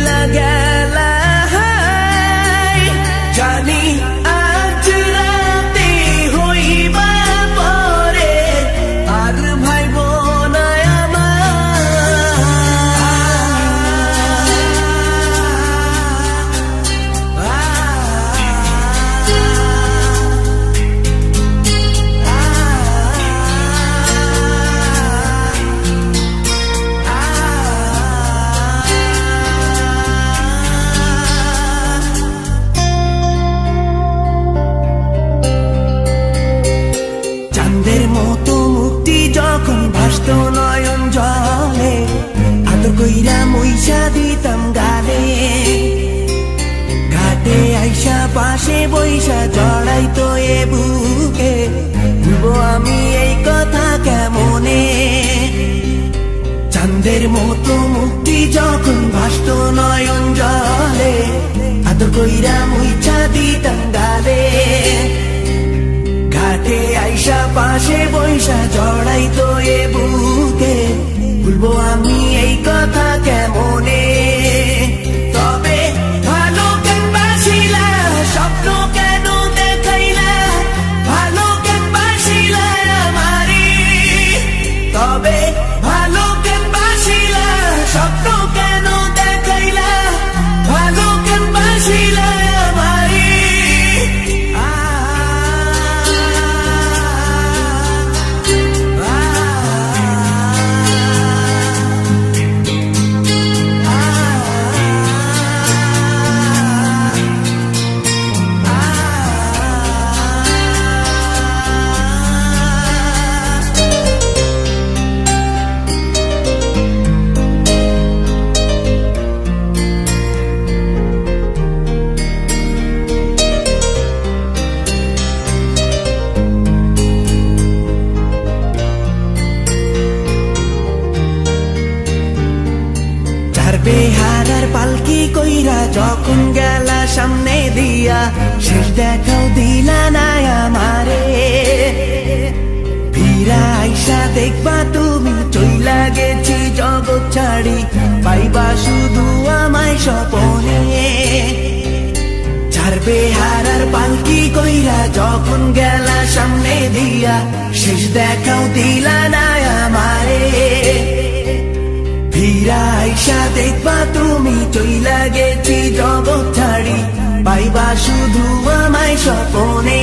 চইলা গেলা জানি আজ রাতে হইবা পরে আর ভাইব না চাঁদের মতো মুক্তি যখন ভাসত নয়ন জলে আদর কইরা মইসা দিতাম গালে ঘাটে আইসা পাশে বইসা জড়াইতো এ বুকে ভুলবো আমি এই কথা কেমনে চাঁদের মতো মুক্তি যখন ভাসত নয়ন জলে আদর কইরা মইসা দিতাম গালে ঘাটে আইসা পাশে বইসা জড়াইতো এ বুকে ভুলবো আমি এই কথা কেমনে তবে ভালো কেন বাসিলা স্বপ্ন কেন দেখাইলা ভালো কেন বাসিলা আমারি তবে ভালো কেন বাসিলা স্বপ্ন কেন দেখাইলা ভালো কেন বাসিলা আমারি বেহারার পালকি কইরা যখন গেলা সামনে দিয়া শেষ দেখাও দিলা না আমারে ফিরা আইসা দেখবা তুমি চইলা গেছি জগৎ ছাড়ি পাইবা শুধু আমায় স্বপনে ছাড়বে হারার পালকি কইরা যখন গেলা সামনে দিয়া শেষ দেখাও দিলা না আমারে ফিরা আইসা দেখবা তুমি চইলা গেছি জগৎ ছাড়ি পাইবা শুধু আমায় স্বপনে